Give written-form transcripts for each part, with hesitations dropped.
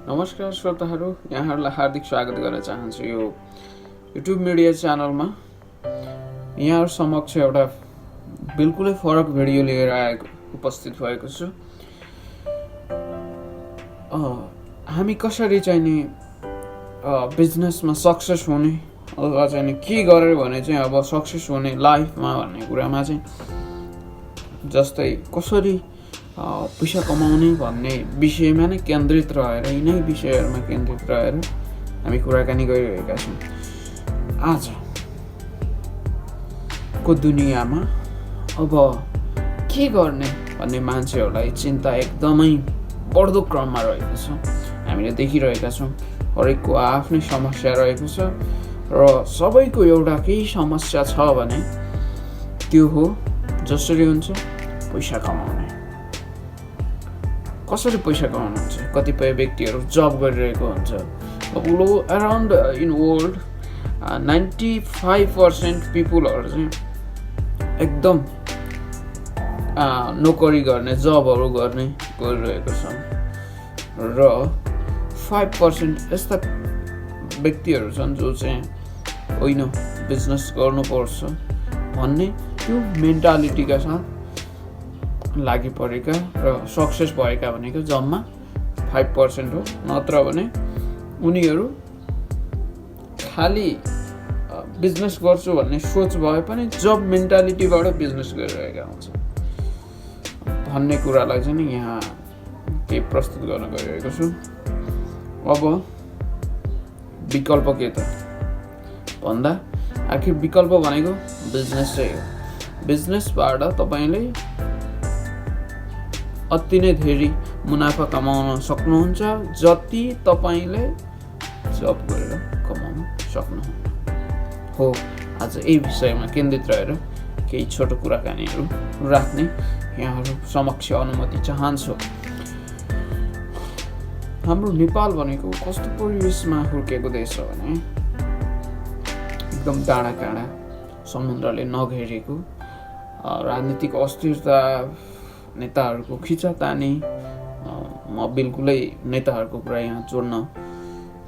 नमस्कार श्रोताहरू, यहाँहरूलाई हार्दिक स्वागत गर्न चाहन्छु यो युट्युब मिडिया च्यानलमा। यहाँहरू समक्ष एउटा बिल्कुलै फरक भिडियो लिएर उपस्थित भएको छु। हामी कसरी चाहिँ नि बिजनेसमा सक्सेस हुने अथवा चाहिँ नि के गरेर भने चाहिँ अब सक्सेस हुने लाइफमा भन्ने कुरामा चाहिँ जस्तै कसरी पैसा कमाउने भन्ने विषयमा नै केन्द्रित रहेर यिनै विषयहरूमा केन्द्रित रहेर हामी कुराकानी गरिरहेका छौँ। आजको दुनियाँमा अब के गर्ने भन्ने मान्छेहरूलाई चिन्ता एकदमै बढ्दो क्रममा रहेको छ। हामीले देखिरहेका छौँ हरेकको आफ्नै समस्या रहेको छ र सबैको एउटा केही समस्या छ भने त्यो हो जसरी हुन्छ पैसा कमाउने। कसरी पैसा कमाउनुहुन्छ? कतिपय व्यक्तिहरू जब गरिरहेको हुन्छ। अराउन्ड इन वर्ल्ड 95% पिपुलहरू चाहिँ एकदम नोकरी गर्ने जबहरू गर्ने गरिरहेको छन् र 5% यस्ता व्यक्तिहरू छन् जो चाहिँ होइन बिजनेस गर्नुपर्छ भन्ने त्यो मेन्टालिटीका साथ लागि परेका र सक्सेस भएका भनेको जम्मा 5% हो। नत्र भने उनीहरू खालि बिजनेस गर्छु भन्ने सोच भए पनि जब मेन्टालिटीबाट बिजनेस गरिरहेका हुन्छ भन्ने कुरालाई चाहिँ नि यहाँ केही प्रस्तुत गर्न गइरहेको छु। अब विकल्प के त भन्दा आखिर विकल्प भनेको बिजनेस चाहिँ हो। बिजनेसबाट तपाईँले अति नै धेरै मुनाफा कमाउन सक्नुहुन्छ जति तपाईँले जब गरेर कमाउन सक्नुहुन्न हो। आज यही विषयमा केन्द्रित रहेर केही छोटो कुराकानीहरू राख्ने यहाँहरू समक्ष अनुमति चाहन्छु। हाम्रो नेपाल भनेको कस्तो परिवेशमा हुर्केको देश हो भने एकदम टाढा टाढा समुद्रले नघेरेको, राजनीतिक अस्थिरता, नेताहरूको खिचातानी। म बिल्कुलै नेताहरूको कुरा यहाँ जोड्न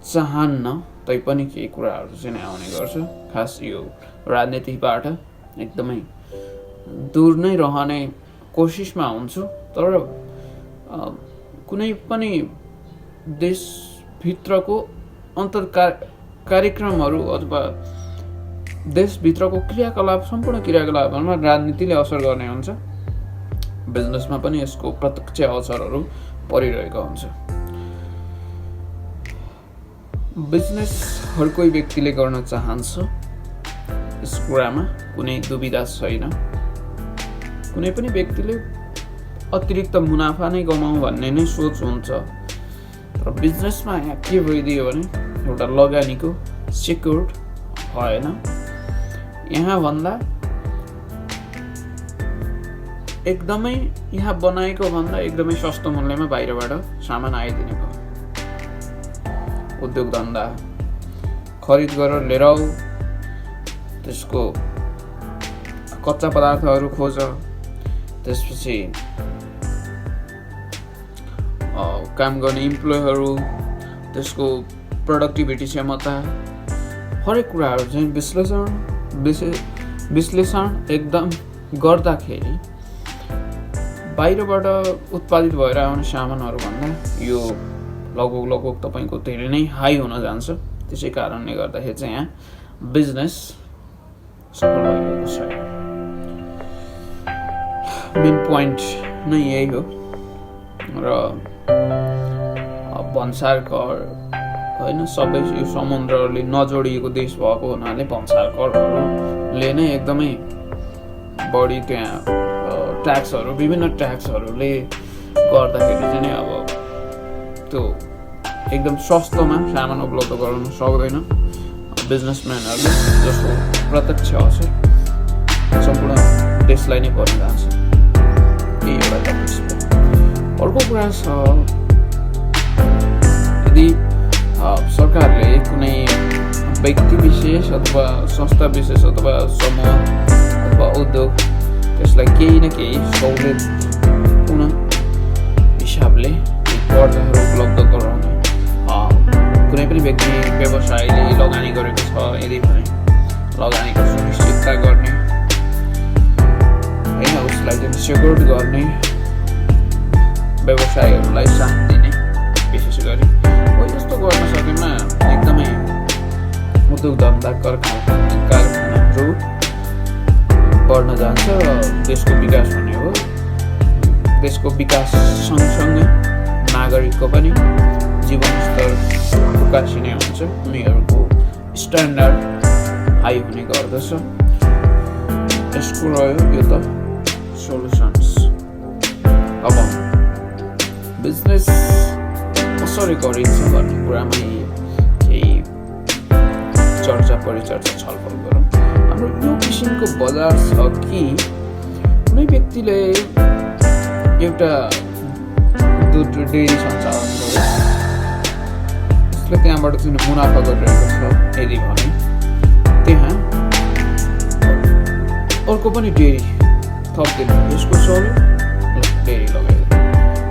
चाहन्न, तैपनि केही कुराहरू चाहिँ आउने गर्छ। खास यो राजनीतिबाट एकदमै दूर नै रहने कोसिसमा हुन्छु। तर कुनै पनि देशभित्रको कार्यक्रमहरू अथवा देशभित्रको क्रियाकलाप, सम्पूर्ण क्रियाकलापहरूमा राजनीतिले असर गर्ने हुन्छ। बिजनेसमा पनि यसको प्रत्यक्ष असरहरू परिरहेको हुन्छ। बिजनेस हर कोही व्यक्तिले गर्न चाहन्छ, यस कुरामा कुनै दुविधा छैन। कुनै पनि व्यक्तिले अतिरिक्त मुनाफा नै कमाउँ भन्ने नै सोच हुन्छ। र बिजनेसमा यहाँ के भइदियो भने एउटा लगानीको सेक्योर्ड भएन। यहाँ भन्दा एकदमै यहाँ बनाएको भन्दा एकदमै सस्तो मूल्यमा बाहिरबाट सामान आइदिने भयो। उद्योग धन्दा खरिद गरेर लिएर आऊ, त्यसको कच्चा पदार्थहरू खोज, त्यसपछि काम गर्ने इम्प्लोयहरू, त्यसको प्रोडक्टिभिटी क्षमता, हरेक कुराहरू चाहिँ विश्लेषण एकदम गर्दाखेरि बाहिरबाट उत्पादित भएर आउने सामानहरूभन्दा यो लगभग तपाईँको धेरै नै हाई हुन जान्छ। त्यसै कारणले गर्दाखेरि चाहिँ यहाँ बिजनेस सफल भइरहेको छैन। मेन पोइन्ट नै यही हो। र भन्सार कर होइन, सबै यो समुद्रले नजोडिएको देश भएको हुनाले भन्सार करहरूले नै एकदमै बढी त्यहाँ ट्याक्सहरू, विभिन्न ट्याक्सहरूले गर्दाखेरि चाहिँ नि अब त्यो एकदम सस्तोमा सामान उपलब्ध गराउन सक्दैन बिजनेसम्यानहरूले, जसको प्रत्यक्ष असर सम्पूर्ण देशलाई नै पर्न जान्छ। यही एउटा अर्को कुरा छ, यदि सरकारले कुनै व्यक्ति विशेष अथवा संस्था विशेष अथवा समूह अथवा उद्योग त्यसलाई केही न केही सहुलियतपूर्ण हिसाबले कर्जाहरू उपलब्ध गराउने पनि व्यक्ति व्यवसायले लगानी गरेको छ यदि भने लगानीको सुनिश्चितता गर्ने होइन उसलाई चाहिँ सेक्युर्ड गर्ने व्यवसायहरूलाई साथ दिने विशेष गरी हो यस्तो गर्न सकेमा एकदमै उद्योग धन्दा कारखानाहरू बढ्न जान्छ र देशको विकास हुने हो। देशको विकास सँगसँगै नागरिकको पनि जीवनस्तर उकासिने हुन्छ उनीहरूको स्ट्यान्डर्ड हाई हुने गर्दछ। यसको रह्यो यो त सोल्युसन्स। अब बिजनेस कसरी गरिन्छ भन्ने कुरामा केही चर्चा परिचर्चा छलफल गरौँ। हाम्रो यो किसिमको बजार छ कि कुनै व्यक्तिले एउटा दुध डेरी सञ्चालन गर्यो उसले त्यहाँबाट चाहिँ मुनाफा गरिरहेको छ यदि भने त्यहाँ अर्को पनि डेरी थपिदिनु यसको चल्यो डेरी लगायो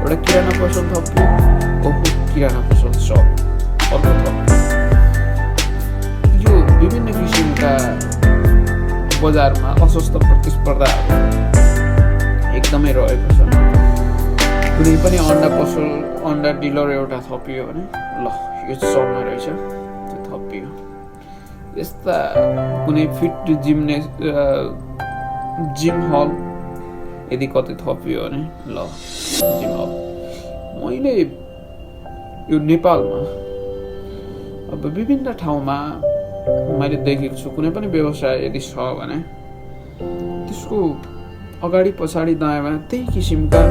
एउटा किराना पसल थप्यो किराना पसल चल्यो अर्को थप्यो यो विभिन्न किसिमका बजारमा अस्वस्थ प्रतिस्पर्धाहरू एकदमै रहेको छ। कुनै पनि अन्डा पसल अन्डा डिलर एउटा थपियो भने ल यो चल्ने रहेछ त्यो थपियो। यस्ता कुनै फिट जिम हल यदि कतै थपियो भने ल जिम हल। मैले यो नेपालमा अब विभिन्न ठाउँमा मैले देखेको छु कुनै पनि व्यवसाय यदि छ भने त्यसको अगाडि पछाडि दायाँमा त्यही किसिमका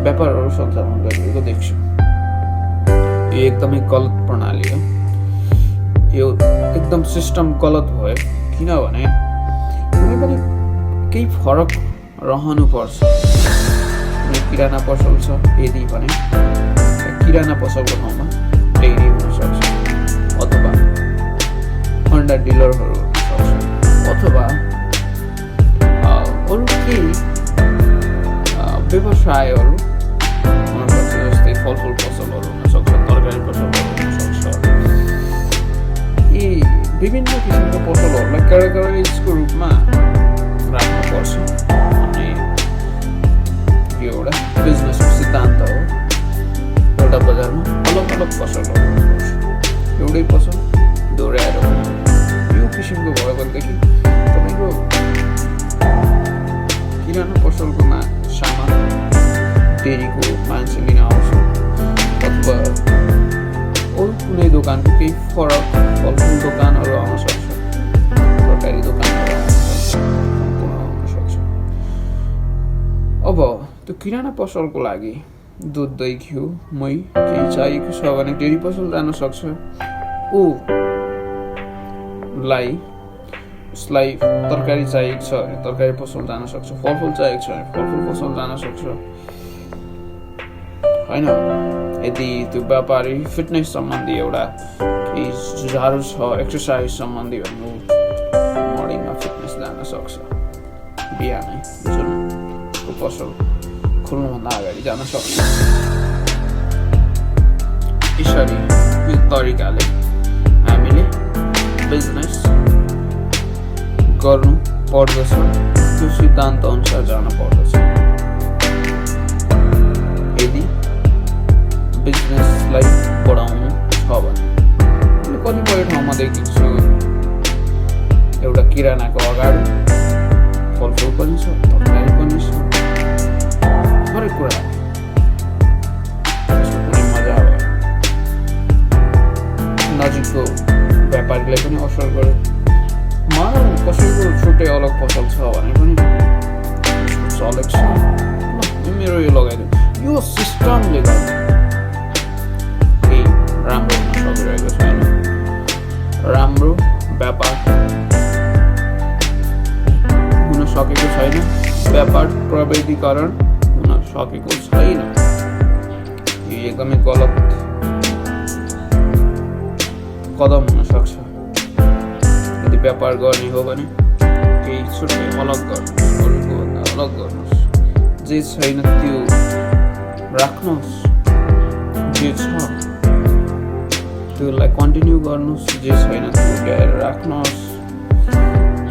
व्यापारहरू सञ्चालन गरिएको देख्छु। यो एकदमै गलत प्रणाली हो। यो एकदम सिस्टम गलत भयो किनभने कुनै पनि केही फरक रहनुपर्छ। कुनै किराना पसल छ यदि भने किराना पसलको ठाउँमा डेरी हुनसक्छ अथवा अन्डा डिलरहरू हुनसक्छ अथवा अरू केही व्यवसायहरू हुनसक्छ जस्तै फलफुल पसलहरू हुनसक्छ तरकारी पसलहरू हुनसक्छ। यी विभिन्न किसिमको पसलहरूलाई क्याटेगोराइजको रूपमा राख्नुपर्छ अनि यो एउटा बिजनेसको सिद्धान्त हो। एउटा बजारमा अलग अलग पसलहरू हुनुपर्छ एउटै पसल दोहोऱ्याएर यो किसिमको भयो भनेदेखि तपाईँको किराना पसलकोमा सामान डेरीको मान्छे लिन आउँछ अथवा अरू कुनै दोकानको केही फरक फलफुल दोकानहरू आउन सक्छ तरकारी दोकानहरू आउन सक्छ। अब त्यो किराना पसलको लागि दुध दही घिउ मही केही चाहिएको छ भने डेरी पसल जान सक्छ। उसलाई तरकारी चाहिएको छ भने तरकारी पसल जान सक्छ फलफुल चाहिएको छ भने फलफुल पसल जान सक्छ होइन। यदि त्यो व्यापारी फिटनेस सम्बन्धी एउटा केही सुझाउ छ एक्सर्साइज सम्बन्धी भने मर्निङमा फिटनेस जान सक्छ बिहानै जुन पसल खोल्नुभन्दा अगाडि जान सक्छ। यसरी यो तरिकाले हामीले बिजनेस गर्नु पर्दछ त्यो सिद्धान्त अनुसार जान पर्दछ। यदि बिजनेसलाई बढाउनु छ भने कतिपय ठाउँमा देखेको छु एउटा किरानाको अगाडि फलफुल पनि छ तरकारी पनि छ हरेक कुरा कुनै मजा भयो नजिकको व्यापारीलाई पनि असर गर्यो। मानव कसैको छुट्टै अलग पसल छ भने पनि चलेको छ मेरो यो लगाइदियो यो सिस्टमले गर्दा केही राम्रो हुन सकिरहेको छैन। राम्रो व्यापार हुन सकेको छैन व्यापार प्रविधिकरण हुन सकेको छैन। यो एकदमै गलत कदम हुन सक्छ। यदि व्यापार गर्ने हो भने केही छुट्टै अलग गर्नुहोस् अरूको भन्दा अलग गर्नुहोस् जे छैन त्यो राख्नुहोस् जे छ त्यसलाई कन्टिन्यू गर्नुहोस्, जे छैन त्यो ल्याएर राख्नुहोस्।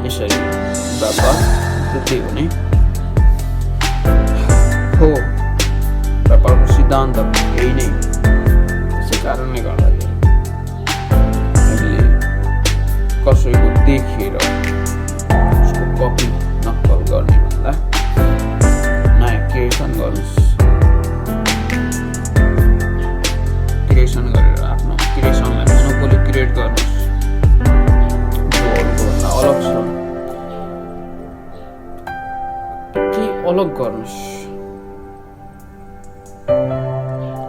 यसरी व्यापार त्यति हुने हो। व्यापारको सिद्धान्त यही नै। त्यसै कारणले गर्दाखेरि अहिले कसैको देखेर उसको कपी नक्कल गर्ने भन्दा नयाँ क्रिएसन गर्नुहोस्। क्रिएसन गरेर आफ्नो क्रिएसनलाई मोनोपोली क्रिएट गर्नुहोस्, जो अरूकोभन्दा अलग छ के अलग गर्नुहोस्।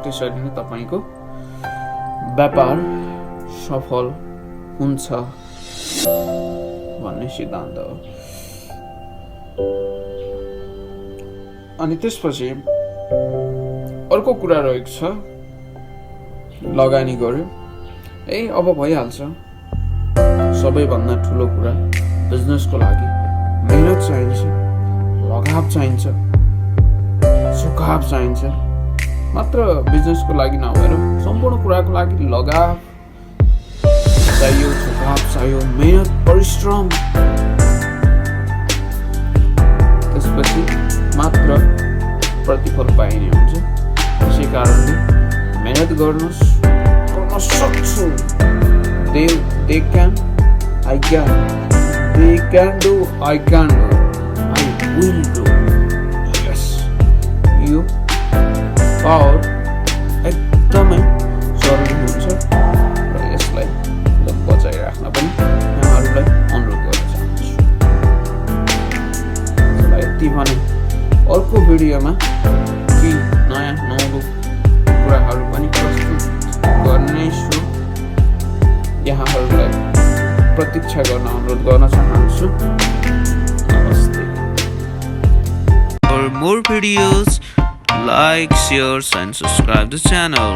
त्यसरी नै तपाईँको व्यापार सफल हुन्छ भन्ने सिद्धान्त हो। अनि त्यसपछि अर्को कुरा रहेको छ, लगानी गर्यो अब भइहाल्छ। सबैभन्दा ठुलो कुरा बिजनेसको लागि मेहनत चाहिन्छ, लगाव चाहिन्छ, झुकाव चाहिन्छ। मात्र बिजनेसको लागि नभएर सम्पूर्ण कुराको लागि लगाव चाहियो, झुकाव चाहियो, मेहनत, परिश्रम। त्यसपछि मात्र प्रतिफल पाइने हुन्छ। त्यसै कारणले मेहनत गर्नुहोस्, गर्न सक्छु। They can, I can. They can do, I can do. I will do. Yes. यो पावर एकदमै जरुरी हुन्छ र यसलाई बचाइराख्न पनि यहाँहरूलाई अनुरोध गर्न चाहन्छु। यति भने अर्को भिडियोमा केही नयाँ नौलो कुराहरू पनि प्रस्तुत गर्नेछु। यहाँहरूलाई प्रतीक्षा गर्न अनुरोध गर्न चाहन्छु। नमस्ते। For more videos, like, share and subscribe the channel.